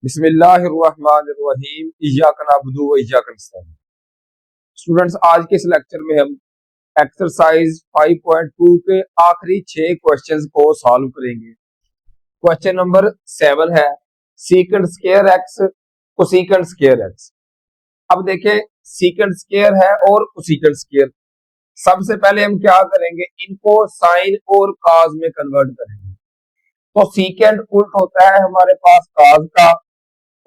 बिस्मिल्लाहिर्रहमानिर्रहीम इय्याका नअबुदु व इय्याका नस्तईन। स्टूडेंट्स, आज के इस लेक्चर में हम एक्सरसाइज 5.2 के आखिरी 6 क्वेश्चंस को सॉल्व करेंगे। क्वेश्चन नंबर 7 है secant square x cosecant square x. अब देखें, सीकेंट स्क्वायर है और कोसीकेंट स्क्वायर। सबसे पहले हम क्या करेंगे, इनको साइन और काज में कन्वर्ट करेंगे। तो सीकेंट उल्ट होता है हमारे पास काज का,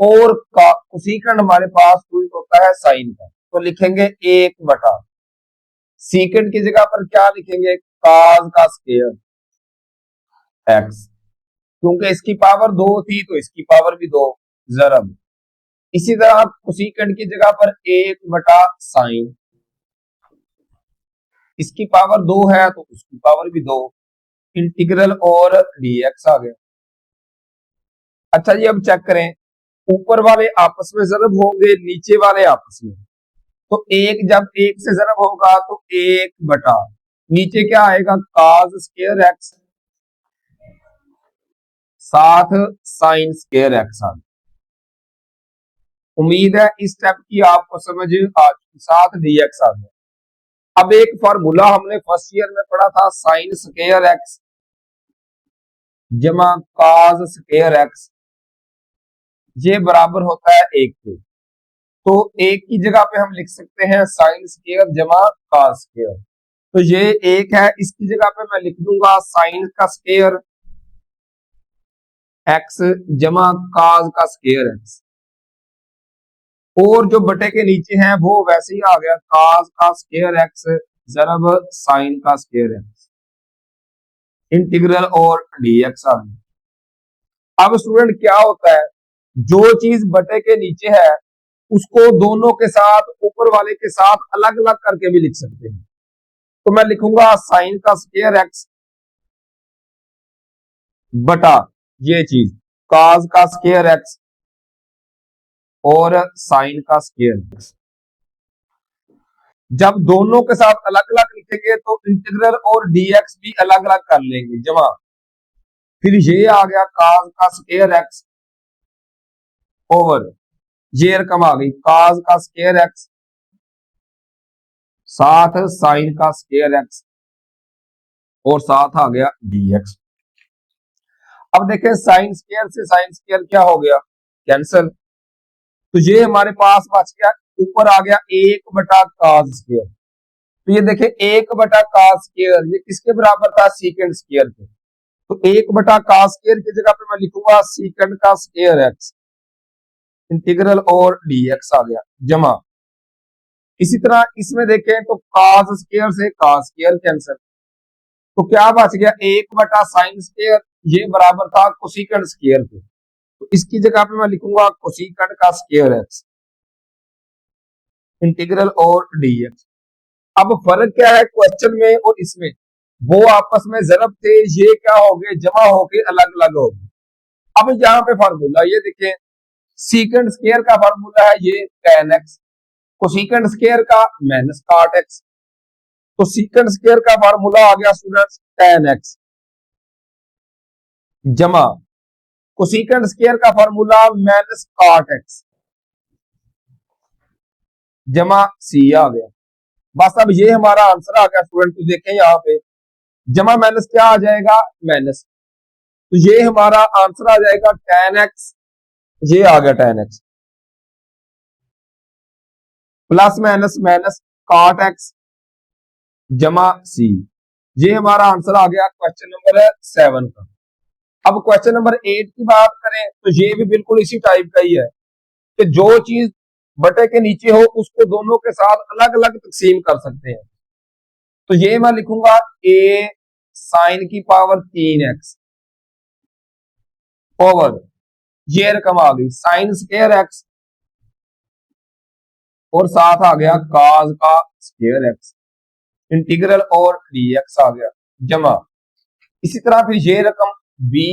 और कोसीकेंट हमारे पास उल्ट होता है साइन का। तो लिखेंगे 1/, सीकेंट की जगह पर क्या लिखेंगे, काज का स्क्वायर एक्स, क्योंकि इसकी पावर 2 थी तो इसकी पावर भी 2 जरब। इसी तरह कोसीकेंट की जगह पर 1/साइन, इसकी पावर 2 है तो उसकी पावर भी 2, इंटीग्रल और डीएक्स आ गया। अच्छा जी, अब चेक करें, ऊपर वाले आपस में जरब होंगे, नीचे वाले आपस में। तो एक जब एक से जरब होगा तो 1/, नीचे क्या आएगा, काज स्क्वायर एक्स साथ साइन स्क्वायर एक्स आ गया। उम्मीद है इस स्टेप की आपको समझ आ चुकी, साथ डीएक्स आ गया। अब एक फार्मूला हमने फर्स्ट ईयर में पढ़ा था, साइन स्क्वायर एक्स जमा काज स्क्वायर एक्स, ये बराबर होता है 1 के। तो 1 की जगह पे हम लिख सकते हैं साइन स्क्वायर जमा काज स्क्वायर। तो ये 1 है, इसकी जगह पे मैं लिख दूंगा साइन का स्क्वायर एक्स जमा काज का स्क्वायर एक्स, और जो बटे के नीचे हैं वो वैसे ही आ गया, काज का स्क्वायर एक्स जरब साइन का स्क्वायर एक्स, इंटीग्रल और डीएक्स आ गया। अब स्टूडेंट क्या होता है, जो चीज बटे के नीचे है उसको दोनों के साथ, ऊपर वाले के साथ अलग अलग करके भी लिख सकते हैं। तो मैं लिखूंगा साइन का स्क्वायर एक्स बटा ये चीज काज का स्क्वायर एक्स और साइन का स्क्वायर एक्स। जब दोनों के साथ अलग अलग लिखेंगे तो इंटीग्रल और डीएक्स भी अलग अलग कर लेंगे जमा, फिर ये आ गया काज का स्क्वायर एक्स ओवर ये रकम आ गई काज का स्क्वायर एक्स साथ साइन का स्क्वायर एक्स और साथ आ गया डीएक्स। अब देखें, साइन स्क्वायर से साइन स्क्वायर क्या हो गया, कैंसिल। तो ये हमारे पास बच गया, ऊपर आ गया 1/काज स्क्वायर। तो ये देखें 1/काज स्क्वायर, ये किसके बराबर था, सीकेंट स्क्वायर के। तो 1/काज स्क्वायर की जगह पे मैं लिखूंगा सीकेंट का स्क्वायर एक्स, इंटीग्रल और डीएक्स आ गया जमा। इसी तरह इसमें देखें तो काज स्क्वायर से काज स्क्वायर कैंसिल, तो क्या बच गया 1/साइन स्क्वायर, ये बराबर था कोसीकेंट स्क्वायर के। तो इसकी जगह पे मैं लिखूंगा कोसीकेंट का स्क्वायर एक्स, इंटीग्रल और डीएक्स। अब फर्क क्या है क्वेश्चन में और इसमें, वो आपस में जरब थे, ये क्या हो गए, जमा होके अलग अलग हो गए। अब यहाँ पे फार्मूला ये देखें, सीकेंट स्क्वायर का फार्मूला है ये tan x, कोसीकेंट स्क्वायर का माइनस cot x। तो सीकेंट स्क्वायर का फार्मूला आ गया स्टूडेंट्स tan x जमा कोसीकेंट स्क्वायर का फार्मूला माइनस cot x जमा c आ गया। बस अब ये हमारा आंसर आ गया स्टूडेंट। तो देखें यहाँ पे जमा माइनस क्या आ जाएगा, माइनस। तो ये हमारा आंसर आ जाएगा tan x, ये आ गया tan x plus minus minus cot x जमा c। ये हमारा आंसर आ गया क्वेश्चन नंबर 7 का। अब क्वेश्चन नंबर 8 की बात करें तो ये भी बिल्कुल इसी टाइप का ही है कि जो चीज बटे के नीचे हो उसको दोनों के साथ अलग अलग तकसीम कर सकते हैं। तो ये मैं लिखूंगा a साइन की पावर 3x ओवर ये रकम आ गई साइन स्क्वायर एक्स और साथ आ गया काज का स्क्वायर एक्स, इंटीग्रल और डीएक्स आ गया जमा। इसी तरह फिर ये रकम b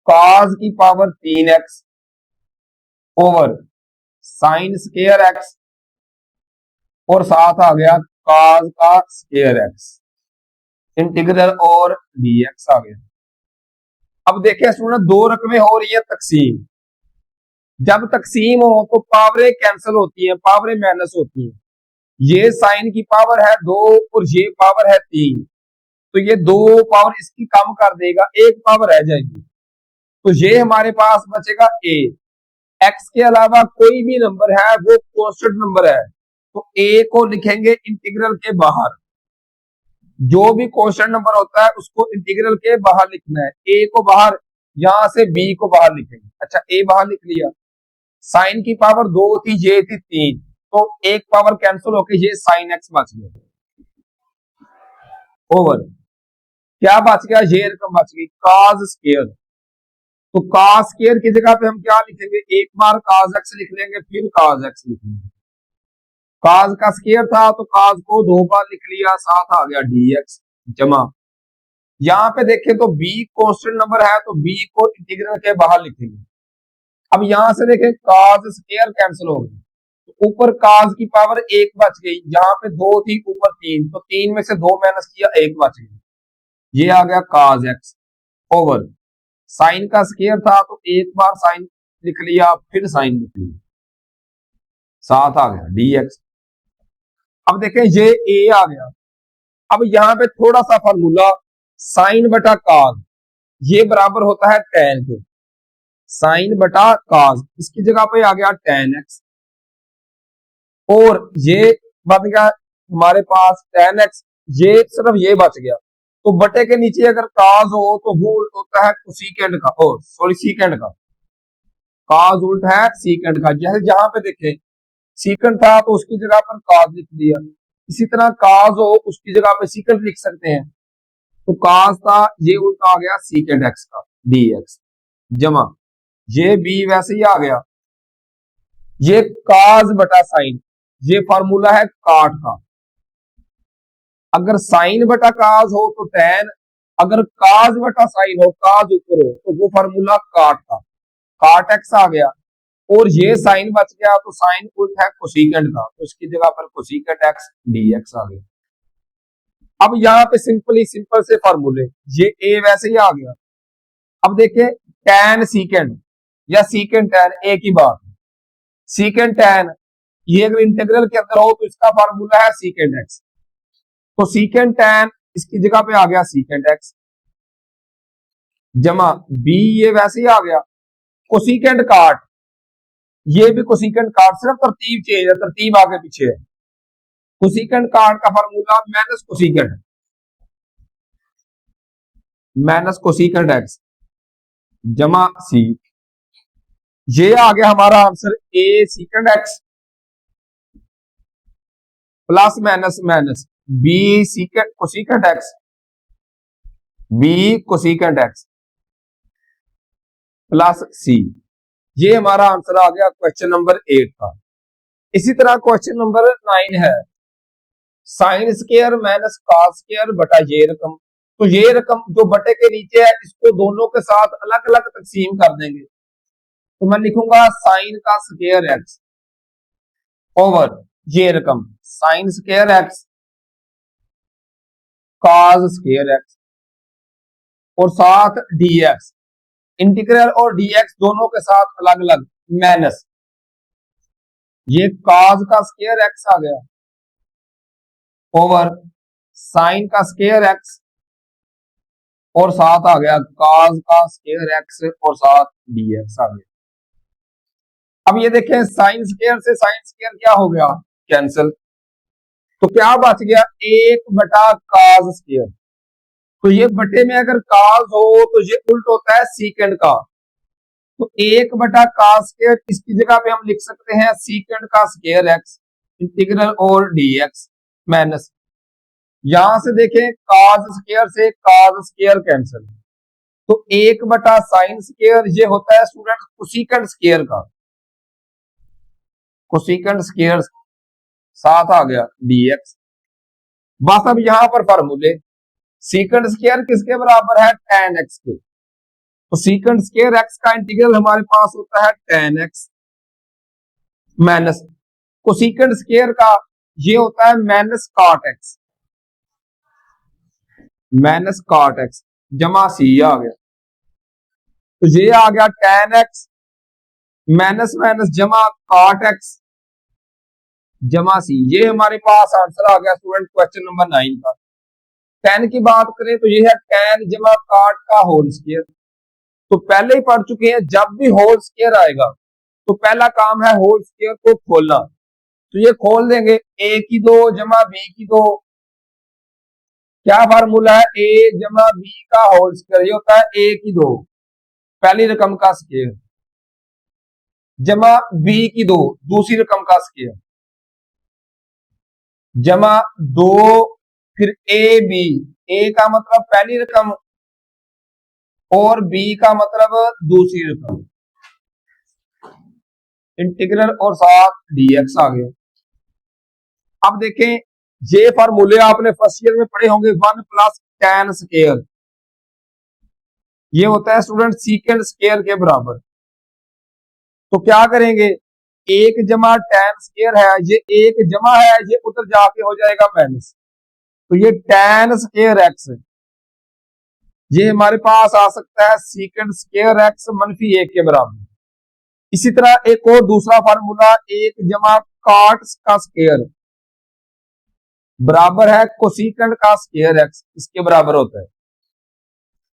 काज की power 3x over sine square x और साथ आ गया काज का स्क्वायर एक्स, इंटीग्रल और डीएक्स आ गया। अब देखें स्टूडेंट, दो रकमें हो रही है तकसीम, जब तकसीम हो तो पावरें कैंसिल होती हैं, पावरें माइनस होती हैं। ये साइन की पावर है 2 और ये पावर है 3, तो ये 2 पावर इसकी कम कर देगा, एक पावर रह जाएगी। तो ये हमारे पास बचेगा ए। एक्स के अलावा कोई भी नंबर है वो कांस्टेंट नंबर है, तो ए को लिखेंगे इंटीग्रल के बाहर। जो भी कांस्टेंट नंबर होता है उसको इंटीग्रल के बाहर लिखना है। ए को बाहर, यहां से बी को बाहर लिखेंगे। अच्छा, ए बाहर लिख लिया। साइन की पावर 2 थी, ये थी 3, तो एक पावर कैंसिल होके ये साइन एक्स बच गया। ओवर क्या बच गया, ये रकम बच गई काज स्क्वायर। तो काज स्क्वायर की जगह पे हम क्या लिखेंगे, एक बार काज एक्स लिख लेंगे, फिर काज एक्स लिख लेंगे। काज का स्क्वायर था तो काज को 2 बार लिख लिया, साथ आ गया डीएक्स जमा। यहाँ पे देखें तो बी कांस्टेंट नंबर है, तो बी को इंटीग्रल के बाहर लिखेंगे। अब यहां से देखें काज स्क्वायर कैंसिल हो गई, तो ऊपर काज की पावर 1 बच गई, यहाँ पे 2 थी ऊपर 3, तो 3 में से 2 माइनस किया, 1 बच गई। ये आ गया काज एक्स ओवर साइन का स्क्वायर था, तो एक बार साइन लिख लिया, फिर साइन लिख लिया, साथ आ गया डीएक्स। अब देखें ये ए आ गया। अब यहाँ पे थोड़ा सा फार्मूला, साइन बटा काज ये बराबर होता है टेन के। साइन बटा काज, इसकी जगह पे आ गया टेन एक्स, और ये बन गया हमारे पास टेन एक्स, ये सिर्फ ये बच गया। तो बटे के नीचे अगर काज हो तो वो होता है कोसेकेंड का, और सॉरी सीकेंड का। काज उल्ट है सीकेंड का। जैसे जहां पे देखें सीकेंड था तो उसकी जगह पर काज लिख दिया, इसी तरह काज हो उसकी जगह पे सीकेंड लिख सकते हैं। तो काज था, ये उल्टा आ गया सीकेंड एक्स का डी एक्स जमा, ये बी वैसे ही आ गया। ये काज बटा साइन, ये फॉर्मूला है काट का। अगर साइन बटा काज हो तो टेन, अगर काज बटा साइन हो, काज ऊपर हो, तो वो फॉर्मूला काट का, काट एक्स आ गया। और ये साइन बच गया, तो साइन उल्ट है कोसेकेंड का, तो इसकी जगह पर कोसेकेंड एक्स डी एक्स आ गया। अब यहाँ पे सिंपल से फॉर्मूले, ये ए वैसे ही आ गया। अब देखिए टेन सीकेंड या सीकेंड टेन एक ही बात। सीकेंड टेन ये अगर इंटीग्रल के अंदर हो तो इसका फॉर्मूला है सीकेंड एक्स, तो सीकेंड टेन इसकी जगह पे आ गया सीकेंड एक्स जमा बी, ये वैसे ही आ गया। कोसेकेंड काट, ये भी कोसेकेंड काट, सिर्फ तरतीब चेंज है, तरतीब आगे पीछे है। कोसेकेंड काट का फॉर्मूला माइनस कोसेकेंड एक्स जमा सी। ये आ गया हमारा answer A secant x plus minus minus B secant cosecant x, B cosecant x plus C. ये हमारा आंसर आ गया क्वेश्चन नंबर 8 का। इसी तरह क्वेश्चन नंबर 9 है sine square minus cos square बटा ये रकम। तो ये रकम जो बटे के नीचे है इसको दोनों के साथ अलग अलग तकसीम कर देंगे। तो मैं लिखूंगा साइन का स्क्वायर एक्स ओवर ये रकम sine square x cos square x और साथ डीएक्स, इंटीग्रल और डीएक्स दोनों के साथ अलग अलग माइनस ये कॉस का स्क्वायर एक्स आ गया ओवर साइन का स्क्वायर एक्स और साथ आ गया कॉस का स्क्वायर एक्स और साथ डीएक्स आ गया। अब ये देखें साइन स्क्वायर से साइन स्क्वायर क्या हो गया, कैंसिल। तो क्या बच गया, एक बटा कॉस स्क्वायर। तो ये बटे में अगर कॉस हो तो ये उल्ट होता है सीकेंड का, तो एक बटा कॉस स्क्वायर, इसकी जगह पे हम लिख सकते हैं सीकेंड का स्क्वायर एक्स इंटीग्रल और डीएक्स माइनस, यहां से देखें कॉस स्क्वायर से कॉस स्क्वायर कैंसिल, तो एक बटा साइन स्क्वायर ये होता है स्टूडेंट कोसेकेंड स्क्वायर का, कोसेकेंड स्क्वायर साथ आ गया डीएक्स। बस अब यहां पर फॉर्मूले, सीकेंड स्क्वायर किसके बराबर है, tan एक्स के, तो सीकेंड स्क्वायर एक्स का इंटीग्रल हमारे पास होता है tan x minus cosecant square का ये होता है minus cot x, minus cot x जमा सी आ गया। तो ये आ गया tan एक्स माइनस माइनस जमा काट एक्स जमा सी। ये हमारे पास आंसर आ गया स्टूडेंट क्वेश्चन नंबर 9 का। टेन की बात करें तो ये है टेन जमा काट का होल स्क्वायर। तो पहले ही पढ़ चुके हैं, जब भी होल स्क्वायर आएगा तो पहला काम है होल स्क्वायर को खोलना। तो ये खोल देंगे, ए की दो जमा बी की दो। क्या फार्मूला है? ए जमा बी का होल स्क्वायर, ये होता है ए की दो, पहली रकम का स्क्वायर, जमा बी की दो, दूसरी रकम का स्क्वायर, जमा दो, फिर ए बी, ए का मतलब पहली रकम और बी का मतलब दूसरी रकम, इंटीग्रल और साथ डीएक्स आ गया। अब देखें, ये फार्मूले आपने फर्स्ट ईयर में पढ़े होंगे, 1 प्लस टेन स्क्वायर, ये होता है स्टूडेंट सीकेंड स्क्वायर के बराबर। तो क्या करेंगे, एक जमा टेन स्क्वायर है, ये एक जमा है, ये उधर जाके हो जाएगा माइनस। तो ये टेन स्क्वायर एक्स, ये हमारे पास आ सकता है सीकेंड स्क्वायर एक्स मनफी एक के बराबर। इसी तरह एक और दूसरा फार्मूला, एक जमा काट का स्क्वायर बराबर है कोसिकेंड का स्क्वायर एक्स, इसके बराबर होता है।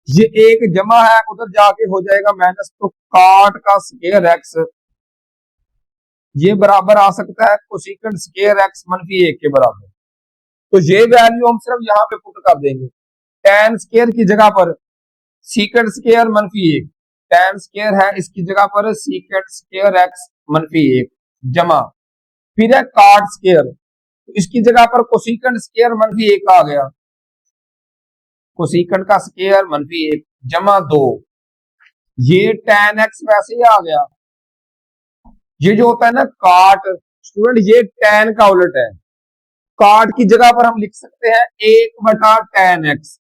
ये एक जमा है, उधर जाके हो जाएगा माइनस, तो काट का स्क्वायर एक्स ये बराबर आ सकता है कोसिकेंड स्क्वायर एक्स मनफी एक के बराबर। तो ये वैल्यू हम सिर्फ यहां पे पुट कर देंगे, टेन स्क्वायर की जगह पर सीकेंड स्क्वायर मनफी एक, टेन स्क्वायर है इसकी जगह पर सीकेंड स्क्वायर एक्स मनफी एक, जमा फिर है काट स्क्वायर, तो इसकी जगह पर कोसिकेंड स्क्वायर मनफी एक आ गया, कोसिकेंड का स्क्वायर मनफी एक, जमा दो, ये टेन एक्स वैसे ही आ गया। ये जो होता है ना काट, स्टूडेंट ये टेन का उलट है, काट की जगह पर हम लिख सकते हैं एक बटा टेन एक्स।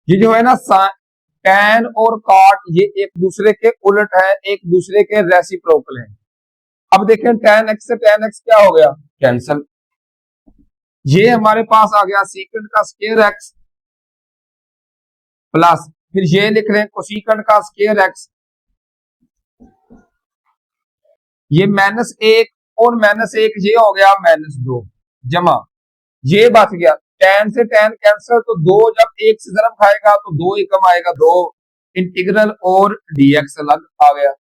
ये जो है ना टेन और काट ये एक दूसरे के उलट है, एक दूसरे के रेसिप्रोकल है। अब देखें टेन एक्स से टेन एक्स क्या हो गया, कैंसल। ये हमारे पास आ गया सीकेंड का स्क्वायर एक्स प्लस, फिर ये लिख रहे हैं कोसिकेंड का स्क्वायर एक्स, ये माइनस एक और माइनस एक, ये हो गया माइनस दो, जमा ये बच गया, टेन से टेन कैंसिल, तो दो जब एक से जरब खाएगा तो दो ही कम आएगा, दो इंटीग्रल और डीएक्स अलग आ गया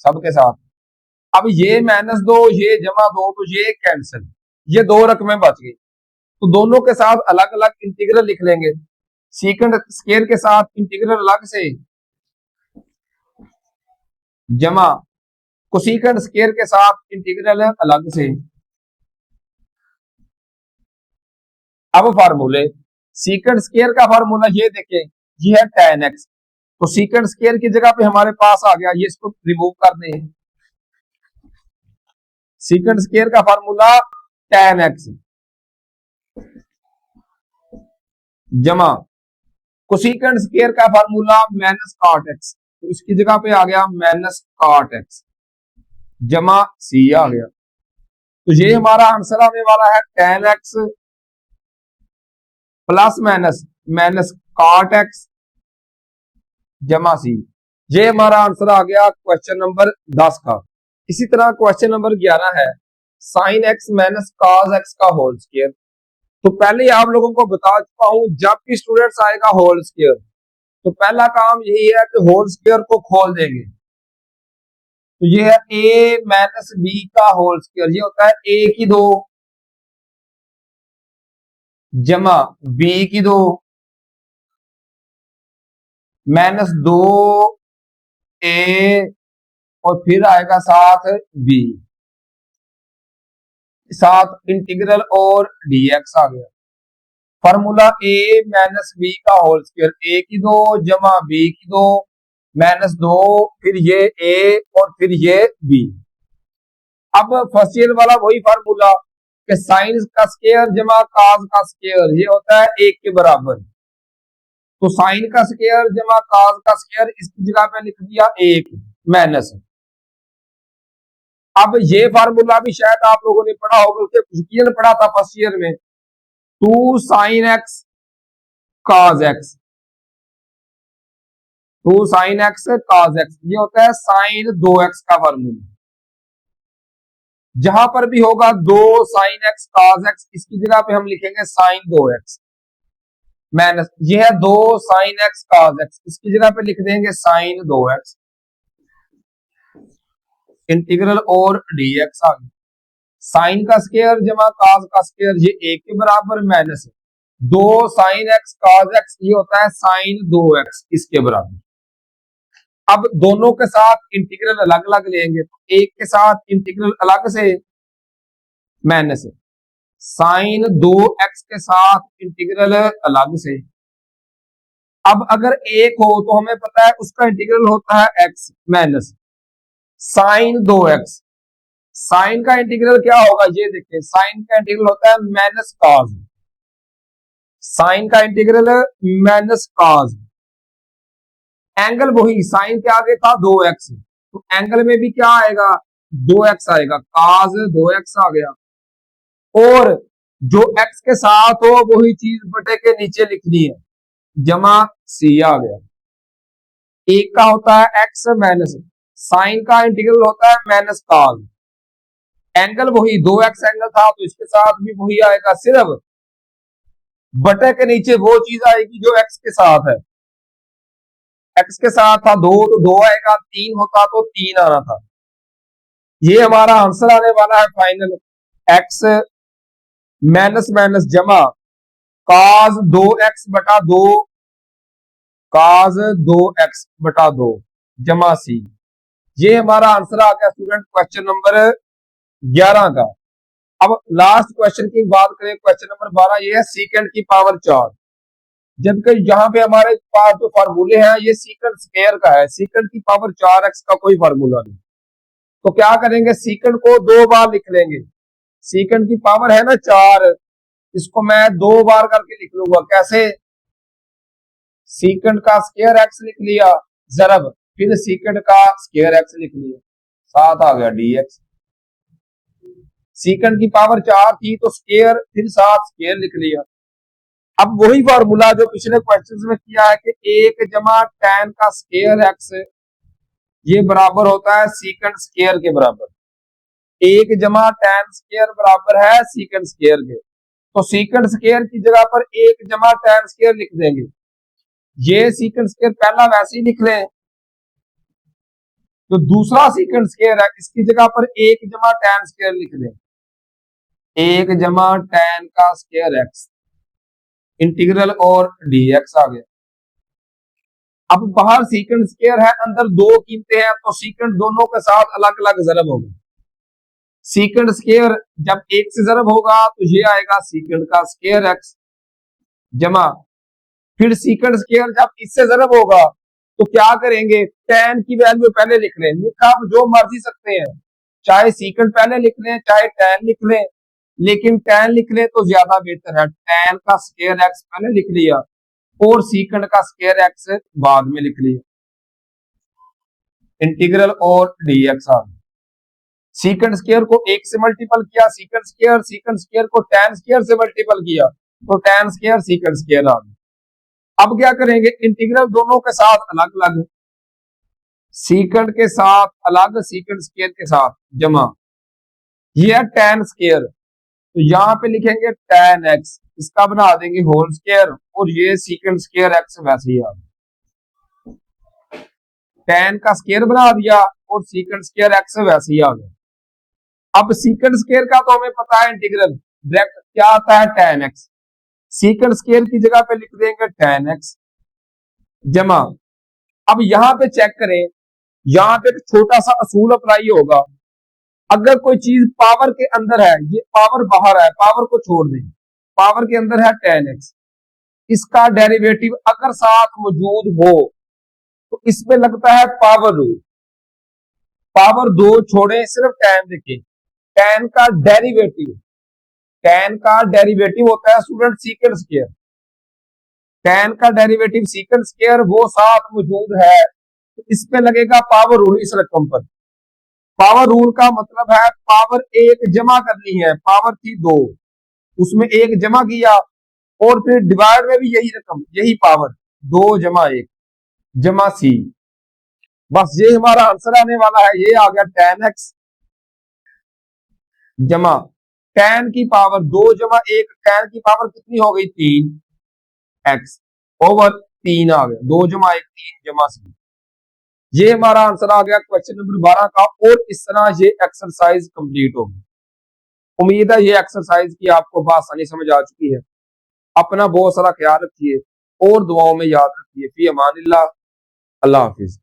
सबके साथ। अब ये माइनस दो, ये जमा दो, तो ये कैंसिल, ये दो रकमें बच गई, तो दोनों के साथ अलग अलग इंटीग्रल लिख लेंगे, सीकेंड स्क्वायर के साथ इंटीग्रल अलग से, जमा कोसिकेंड स्क्वायर के साथ इंटीग्रल अलग से। अब फार्मूले, सीकेंड स्क्वायर का फार्मूला ये देखें, ये है टेन एक्स, तो सीकेंड स्क्वायर की जगह पे हमारे पास आ गया, ये इसको रिमूव कर दें, सीकेंड स्क्वायर का फार्मूला टेन एक्स जमा कोसिकेंड स्क्वायर का फार्मूला माइनस काट एक्स, तो इसकी जगह पे आ गया माइनस काट एक्स, जमा सी आ गया। तो ये हमारा आंसर आने वाला है ten x plus minus minus काट एक्स जमा सी। ये हमारा आंसर आ गया क्वेश्चन नंबर 10 का। इसी तरह क्वेश्चन नंबर 11 है sine x minus cos x का होल स्क्वायर। तो पहले ही आप लोगों को बता चुका हूं, जब भी स्टूडेंट्स आएगा होल स्क्वायर तो पहला काम यही है कि होल स्क्वायर को खोल देंगे। तो ये है ए माइनस बी का होल स्क्वायर, ये होता है ए की दो जमा बी की दो माइनस दो ए और फिर आएगा साथ बी, साथ इंटीग्रल और डीएक्स आ गया। फॉर्मूला ए माइनस बी का होल स्क्वायर, ए की दो जमा बी की दो माइनस दो, फिर ये ए और फिर ये बी। अब फर्स्ट ईयर वाला वही फार्मूला कि साइन का स्क्वायर जमा काज का स्क्वायर, ये होता है एक के बराबर। तो साइन का स्क्वायर जमा काज का स्क्वायर, इसकी जगह पे लिख दिया एक माइनस। अब ये फार्मूला भी शायद आप लोगों ने पढ़ा होगा, उसके कुछ पढ़ा था फर्स्ट ईयर में, two sine x cos x. Two sine x cos x, ये होता है साइन 2x का वर्गमूल। जहां पर भी होगा 2 साइन एक्स कॉस एक्स, इसकी जगह पे हम लिखेंगे साइन 2x माइनस, ये है 2 साइन एक्स कॉस एक्स, इसकी जगह पे लिख देंगे साइन 2x इंटीग्रल और dx आ गया। साइन का स्क्वायर जमा कॉस का स्क्वायर, ये 1 के बराबर minus 2 sign x cos x, ये होता है साइन 2x इसके बराबर। अब दोनों के साथ इंटीग्रल अलग अलग लेंगे, तो एक के साथ इंटीग्रल अलग से माइनस साइन 2x के साथ इंटीग्रल अलग से। अब अगर एक हो तो हमें पता है उसका इंटीग्रल होता है x minus sine 2x। Sine का इंटीग्रल क्या होगा, ये देखिए, साइन का इंटीग्रल होता है माइनस कॉस, साइन का इंटीग्रल माइनस कॉस। एंगल वही, साइन के आगे था 2x, तो एंगल में भी क्या आएगा, 2x आएगा, कॉस 2x आ गया। और जो x के साथ हो वही चीज बटे के नीचे लिखनी है, जमा c आ गया। एक का होता है x माइनस, साइन का इंटीग्रल होता है माइनस कॉस, एंगल वही 2x एंगल था तो इसके साथ भी वही आएगा, सिर्फ बटे के नीचे वो चीज आएगी जो x के साथ है। x के साथ था 2 तो 2 आएगा, 3 होता तो 3 आना था। ये हमारा आंसर आने वाला है फाइनल, x माइनस माइनस जमा cos 2x बटा 2, cos 2x बटा 2 जमा c। ये हमारा आंसर आ गया स्टूडेंट क्वेश्चन नंबर 11 का। अब लास्ट क्वेश्चन की बात करें, क्वेश्चन नंबर 12, ये है सीकेंड की पावर 4। जबकि यहाँ पे हमारे पास जो फार्मूले हैं ये सीकेंड स्क्वायर का है, सीकेंड की पावर 4x का कोई फार्मूला नहीं। तो क्या करेंगे, सीकेंड को 2 बार लिख लेंगे। सीकेंड की पावर है ना 4, इसको मैं 2 बार करके लिख लूंगा। कैसे, सीकेंड का स्क्वायर x लिख लिया, जरब, फिर सीकेंड का स्क्वायर x लिख लिया, साथ आ गया dx। सीकेंड की पावर 4 थी तो स्क्वायर, फिर साथ स्क्वायर लिख लिया। अब वही फार्मूला जो पिछले क्वेश्चंस में किया है कि 1 जमा tan का स्क्वायर x, ये बराबर होता है सीकेंड स्क्वायर के बराबर। 1 जमा tan स्क्वायर बराबर है सीकेंड स्क्वायर के, तो सीकेंड स्क्वायर की जगह पर 1 जमा tan स्क्वायर लिख देंगे। ये सीकेंड स्क्वायर पहला वैसे ही लिख लें, तो दूसरा सीकेंड स्क्वायर है इसकी जगह पर 1 जमा tan स्क्वायर लिख दें, 1 जमा tan का स्क्वायर x इंटीग्रल और dx आ गया। अब बाहर सीकेंड स्क्वायर है, अंदर 2 कीमतें हैं, तो सीकेंड दोनों के साथ अलग अलग जरब होगा। सीकेंड स्क्वायर जब 1 से जरब होगा तो ये आएगा सीकेंड का स्क्वायर x जमा, फिर सीकेंड स्क्वायर जब इससे जरब होगा तो क्या करेंगे, tan की वैल्यू पहले लिख लें। लिखा आप जो मर्जी सकते हैं, चाहे सीकेंड पहले लिख लें चाहे tan लिख लें, लेकिन tan लिख लें तो ज्यादा बेहतर है। tan का स्क्वायर x पहले लिख लिया और सीकेंड का स्क्वायर x बाद में लिख लिया, इंटीग्रल और dx आ गया। सीकेंड स्क्वायर को 1 से मल्टीपल किया सीकेंड स्क्वायर को tan स्क्वायर से मल्टीपल किया तो tan स्क्वायर सीकेंड स्क्वायर आ गया। अब क्या करेंगे, इंटीग्रल दोनों के साथ अलग अलग, सीकेंड के साथ अलग, सीकेंड स्क्वायर के साथ जमा, ये है tan स्क्वायर, तो यहाँ पे लिखेंगे tan x, इसका बना देंगे होल स्क्वायर, और ये सीकेंड स्क्वायर x वैसे ही आ गया। tan का स्क्वायर बना दिया और सीकेंड स्क्वायर x वैसे ही आ गया। अब सीकेंड स्क्वायर का तो हमें पता है इंटीग्रल डायरेक्ट क्या आता है tan x, सीकेंड स्क्वायर की जगह पे लिख देंगे tan x जमा। अब यहां पे चेक करें, यहां पे एक छोटा सा असूल अप्लाई होगा। अगर कोई चीज पावर के अंदर है, ये पावर बाहर है, पावर को छोड़ दें, पावर के अंदर है tan x, इसका डेरिवेटिव अगर साथ मौजूद हो तो इसमें लगता है पावर रूल। पावर 2 छोड़े, सिर्फ tan देखें, tan का डेरिवेटिव, tan का डेरिवेटिव होता है स्टूडेंट सीकेंड स्क्वायर। tan का डेरिवेटिव सीकेंड स्क्वायर वो साथ मौजूद है तो इसमें लगेगा पावर रूल। इस रकम पर पावर रूल का मतलब है पावर 1 जमा करनी है, पावर थी 2, उसमें 1 जमा किया और फिर डिवाइड में भी यही रकम, यही पावर 2 जमा 1 जमा सी। बस ये हमारा आंसर आने वाला है। ये आ गया tan x जमा tan की पावर 2 जमा 1, tan की पावर कितनी हो गई 3 x ओवर 3 आ गया 2 जमा 1 3 जमा सी। ये हमारा आंसर आ गया क्वेश्चन नंबर 12 का। और इस तरह ये एक्सरसाइज कंप्लीट होगी। उम्मीद है ये एक्सरसाइज की आपको आसानी समझ आ चुकी है। अपना बहुत सारा ख्याल रखिए और दुआओं में याद रखिए। फी अमानिल्लाह। अल्लाह हाफिज।